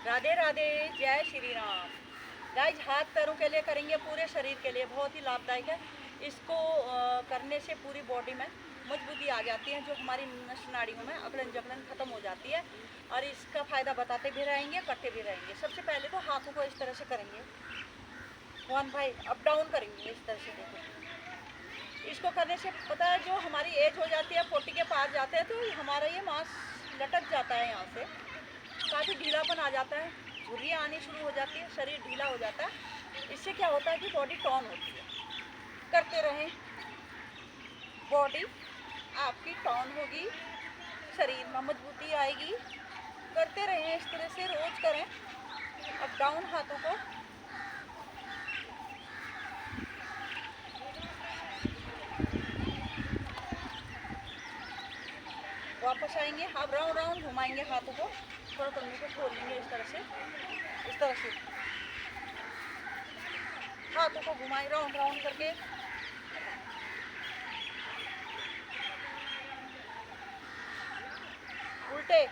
राधे राधे, जय श्री राम। गाइस, हाथ पैरों के लिए करेंगे, पूरे शरीर के लिए बहुत ही लाभदायक है। इसको करने से पूरी बॉडी में मजबूती आ जाती है, जो हमारी नस नाड़ियों में अकड़न जकड़न खत्म हो जाती है। और इसका फ़ायदा बताते भी रहेंगे, करते भी रहेंगे। सबसे पहले तो हाथों को इस तरह से करेंगे, मोहन भाई अप डाउन करेंगे इस तरह से। देखो, इसको करने से पता है, जो हमारी एज हो जाती है, 40 के पार जाते हैं, तो हमारा ये मांस लटक जाता है, यहाँ से काफ़ी ढीलापन आ जाता है, झुर्रियाँ आनी शुरू हो जाती है, शरीर ढीला हो जाता है। इससे क्या होता है कि बॉडी टॉन होती है। करते रहें, बॉडी आपकी टॉन होगी, शरीर में मजबूती आएगी। करते रहें, इस तरह से रोज करें। अप डाउन हाथों को। वापस आएंगे, अब राउंड राउंड घुमाएंगे हाथों को, थोड़ा कमरे को खोल लेंगे इस तरह से, इस तरह से हाथों को घुमाएं राउंड राउंड करके। उल्टे,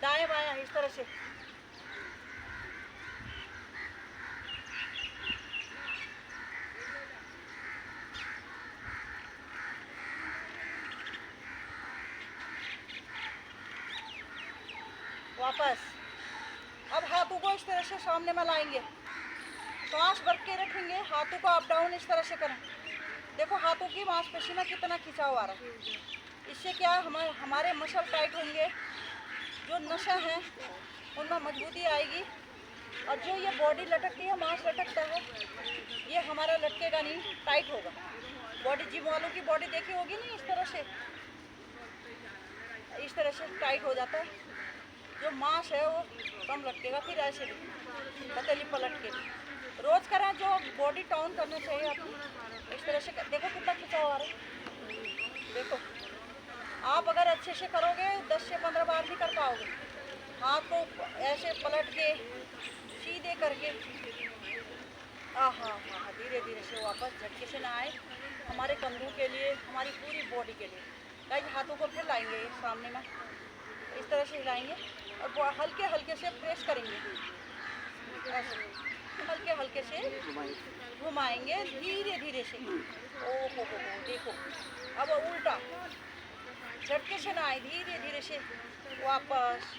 दाएं बाएं इस तरह से। वापस। अब हाथों को इस तरह से सामने में लाएंगे, सांस भर के रखेंगे, हाथों को अप डाउन इस तरह से करें। देखो हाथों की मांसपेशी में कितना खिंचाव आ रहा है। इससे क्या हमारे मसल टाइट होंगे, जो नसा है उनमें मजबूती आएगी। और जो ये बॉडी लटकती है, मांस लटकता है, ये हमारा लटकेगा नहीं, टाइट होगा। बॉडी जिम वालों की बॉडी देखी होगी ना, इस तरह से टाइट हो जाता है। जो मांस है वो कम लटकेगा। फिर ऐसे पतली पलट के रोज करें, जो बॉडी टाउन करना चाहिए आपको। इस तरह से देखो कितना खिंचाव आ रहा है। देखो, आप अगर अच्छे से करोगे 10 से 15 बार भी कर पाओगे। हाथ को ऐसे पलट के सीधे करके, हाँ, धीरे धीरे से वापस, झटके से ना आए। हमारे कंधों के लिए, हमारी पूरी बॉडी के लिए। गाइस, हाथों को फिर लाएंगे सामने में, इस तरह से हिलाएंगे और हल्के हल्के से प्रेस करेंगे, ऐसे हल्के हल्के से घुमाएंगे धीरे धीरे से। ओ हो, देखो अब उल्टा, झटके से ना आए, धीरे धीरे से वापस।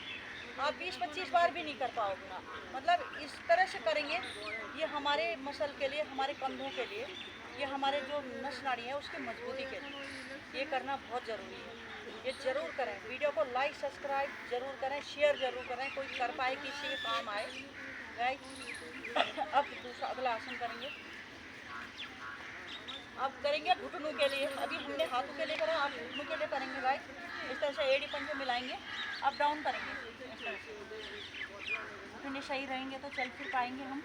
आप 20-25 बार भी नहीं कर पाओगे ना, मतलब इस तरह से करेंगे। ये हमारे मसल के लिए, हमारे कंधों के लिए, ये हमारे जो नस नाड़ी है उसकी मजबूती के लिए ये करना बहुत ज़रूरी है। ये ज़रूर करें। वीडियो को लाइक सब्सक्राइब ज़रूर करें, शेयर ज़रूर करें, कोई कर पाए, किसी के काम आए। राइट, अब दूसरा अगला आसन करेंगे। अब करेंगे घुटनों के लिए। अभी हमने हाथों के लिए करा, आप घुटनों के लिए करेंगे। गाइस, इस तरह से एड़ी पंजे मिलाएंगे, अप डाउन करेंगे इस तरह से। घुटने सही रहेंगे तो चल फिर पाएंगे हम।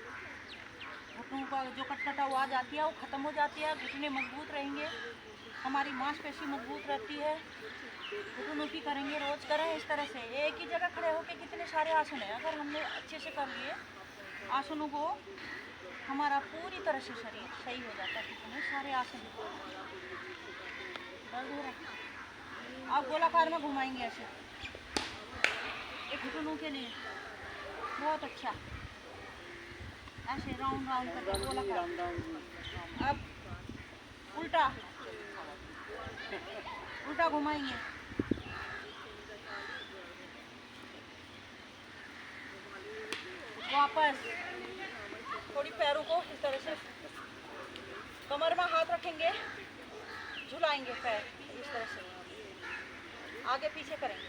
घुटनों का जो कटकट आवाज़ आती है वो ख़त्म हो जाती है। घुटने मजबूत रहेंगे, हमारी मांसपेशी मजबूत रहती है। घुटनों की करेंगे, रोज़ करें इस तरह से। एक ही जगह खड़े होकर कितने सारे आसन हैं, अगर हमने अच्छे से कर लिए आसनों को, हमारा पूरी तरह से शरीर सही हो जाता है। कितने सारे आसन दर्द हो रहा है। आप गोलाकार में घुमाएंगे ऐसे, एक घुटनों के लिए बहुत अच्छा, ऐसे राउंड राउंड करके गोलाकार। अब उल्टा, उल्टा घुमाएंगे, वापस। थोड़ी पैरों को इस तरह से कमर में हाथ रखेंगे, झुलाएंगे पैर इस तरह से, आगे पीछे करेंगे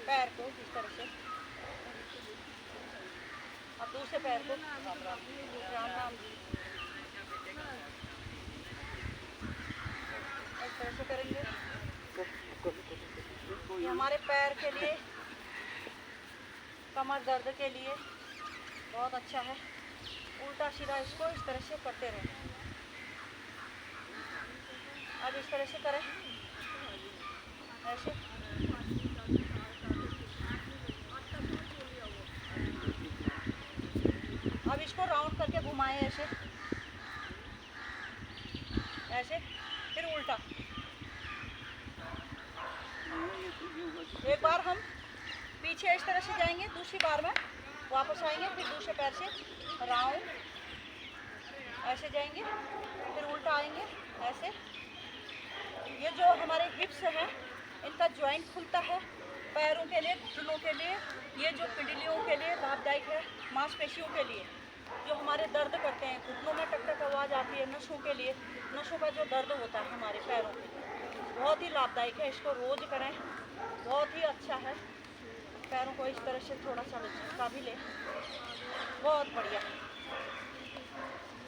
पैर को इस तरह से। अब दूसरे पैर को राम राम इस तरह से करेंगे। ये हमारे पैर के लिए, कमर दर्द के लिए बहुत अच्छा है। उल्टा सीधा इसको इस तरह से करते रहें। अब इस तरह से करें, ऐसे। अब इसको राउंड करके घुमाएं ऐसे। वापस आएंगे, फिर दूसरे पैर से राउंड ऐसे जाएंगे, फिर उल्टा आएंगे ऐसे। ये जो हमारे हिप्स हैं इनका जॉइंट खुलता है पैरों के लिए, घुटनों के लिए, ये जो पिंडलियों के लिए लाभदायक है, मांसपेशियों के लिए जो हमारे दर्द करते हैं, घुटनों में टक टक आवाज़ आती है, नसों के लिए, नसों का जो दर्द होता है हमारे पैरों के लिए बहुत ही लाभदायक है। इसको रोज़ करें, बहुत ही अच्छा है। पैरों को इस तरह से थोड़ा सा झटका भी ले, बहुत बढ़िया।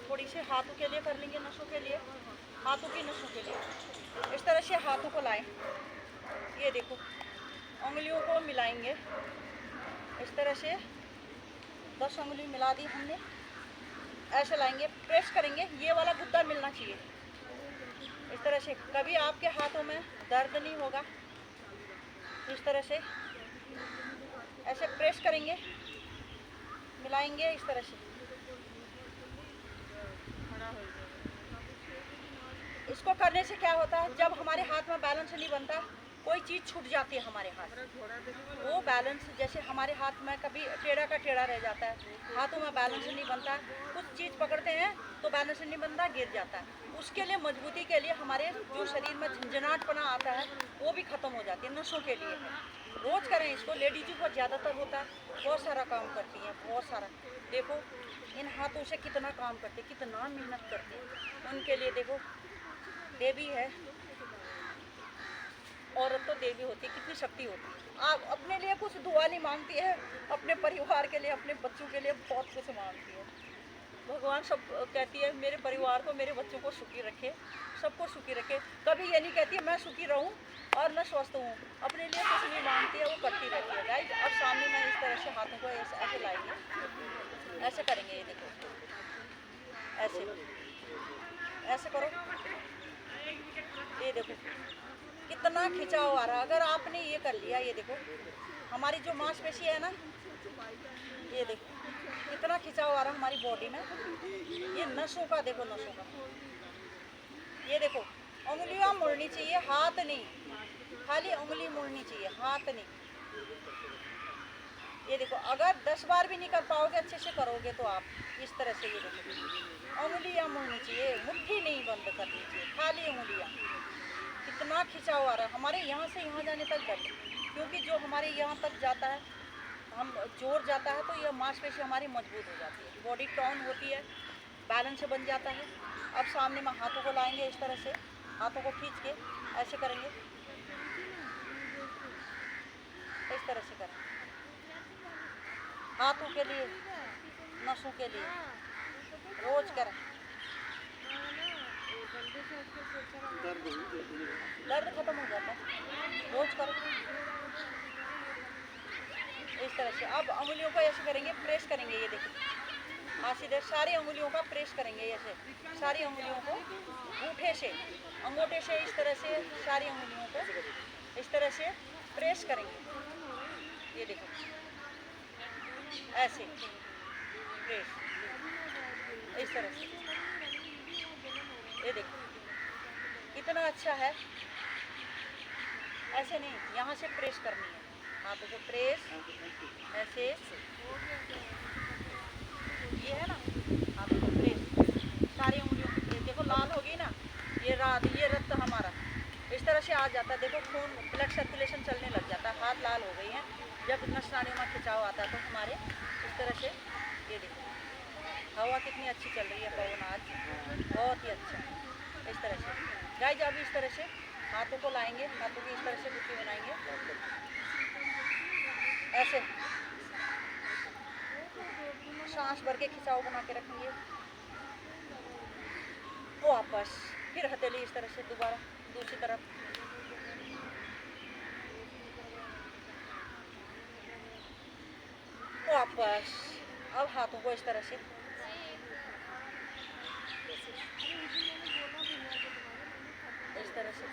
थोड़ी से हाथों के लिए कर लेंगे, नसों के लिए, हाथों की नसों के लिए इस तरह से हाथों को लाएं। ये देखो उंगलियों को मिलाएंगे इस तरह से, 10 उंगली मिला दी हमने, ऐसे लाएंगे, प्रेस करेंगे, ये वाला गुद्दा मिलना चाहिए इस तरह से। कभी आपके हाथों में दर्द नहीं होगा। इस तरह से ऐसे प्रेस करेंगे, मिलाएंगे इस तरह से। इसको करने से क्या होता है, जब हमारे हाथ में बैलेंस नहीं बनता, कोई चीज़ छूट जाती है हमारे हाथ, वो बैलेंस, जैसे हमारे हाथ में कभी टेढ़ा का टेढ़ा रह जाता है, हाथों में बैलेंस नहीं बनता, कुछ चीज़ पकड़ते हैं तो बैलेंस नहीं बनता, गिर जाता है। उसके लिए, मजबूती के लिए, हमारे जो शरीर में झंझनाटपना आता है वो भी ख़त्म हो जाती है, नसों के लिए। रोज़ करें इसको, लेडीज़ों को ज़्यादातर होता है, बहुत सारा काम करती हैं, बहुत सारा। देखो इन हाथों से कितना काम करते, कितना मेहनत करते हैं, उनके लिए देखो देवी है, औरत तो देवी होती है, कितनी शक्ति होती है। आप अपने लिए कुछ दुआ नहीं मांगती है, अपने परिवार के लिए, अपने बच्चों के लिए बहुत कुछ मांगती है। भगवान सब कहती है मेरे परिवार को, मेरे बच्चों को सुखी रखे, सबको सुखी रखे। कभी ये नहीं कहती है मैं सुखी रहूं और मैं स्वस्थ हूँ, अपने लिए कुछ नहीं मांगती है, वो करती रहती है। गाइस अब सामने मैं इस तरह से हाथों को ऐसे लाएंगे, ऐसे करेंगे, ये देखो ऐसे ऐसे करो, ये देखो कितना खिंचाव आ रहा है। अगर आपने ये कर लिया, ये देखो हमारी जो मांसपेशी है ना, ये देखो कितना खिंचाव आ रहा है हमारी बॉडी में। ये नसों का देखो, नसों का, ये देखो उंगलियां मुड़नी चाहिए, हाथ नहीं, खाली उंगली मुड़नी चाहिए, हाथ नहीं। ये देखो अगर 10 बार भी नहीं कर पाओगे, अच्छे से करोगे तो आप इस तरह से, ये देखो उंगलियां मुड़नी चाहिए, मुट्ठी नहीं बंद करनी चाहिए, खाली उंगलियां। कितना खिंचाव आ रहा है हमारे यहाँ से यहाँ जाने तक दर्द, क्योंकि जो हमारे यहाँ तक जाता है, हम जोर जाता है तो यह मांसपेशी हमारी मजबूत हो जाती है, बॉडी टॉन होती है, बैलेंस बन जाता है। अब सामने में हाथों को लाएंगे इस तरह से, हाथों को खींच के ऐसे करेंगे, इस तरह से करें, हाथों के लिए, नसों के लिए रोज करें। दर्द खत्म हो जाता है, रोज करो इस तरह से। अब उंगलियों को ऐसे करेंगे, प्रेस करेंगे, ये देखिए हाँ सीधे सारी उंगलियों का प्रेस करेंगे, ऐसे सारी उंगलियों को अंगूठे से, अंगूठे से इस तरह से सारी उंगलियों को इस तरह से प्रेस करेंगे, ये देखो ऐसे प्रेस इस तरह से, ये देखो कितना अच्छा है। ऐसे नहीं, यहाँ से प्रेस करनी है, हाथों को प्रेस ऐसे, ये है ना, हाथों को प्रेस, सारी उंगलियों को प्रेस। देखो लाल हो गई ना, ये रक्त हमारा इस तरह से आ जाता है, देखो खून, ब्लड सर्कुलेशन चलने लग जाता है, हाथ लाल हो गई हैं। जब नस नालियों में खिंचाव आता है तो हमारे इस तरह से, ये देखो हवा कितनी अच्छी चल रही है, पवन आज बहुत ही अच्छा, इस तरह से। गाइस अब इस तरह से हाथों को लाएंगे, हाथों की इस तरह से गुत्थी बनाएंगे, ऐसे सांस भर के खिंचाव बना के रखेंगे, वापस फिर हथेली इस तरह से दोबारा दूसरी तरफ, वापस। अब हाथों को इस तरह से, इस तरह से,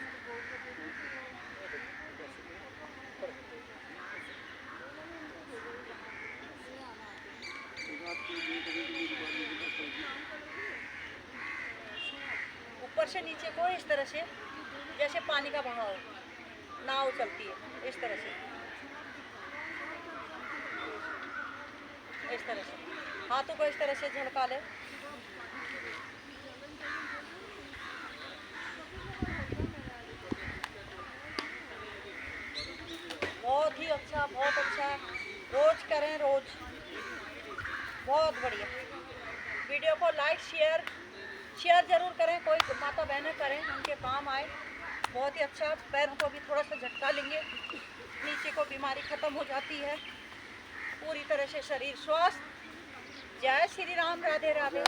ऊपर से नीचे को इस तरह से, जैसे पानी का बहाव, नाव चलती है इस तरह से, इस तरह से हाथों को इस तरह से झलका ले। बहुत ही अच्छा, बहुत अच्छा। रोज करें, रोज। बहुत बढ़िया। वीडियो को लाइक शेयर ज़रूर करें, कोई माता बहनें करें, उनके काम आए। बहुत ही अच्छा। पैरों को भी थोड़ा सा झटका लेंगे, नीचे को बीमारी ख़त्म हो जाती है, पूरी तरह से शरीर स्वस्थ। जय श्री राम, राधे राधे।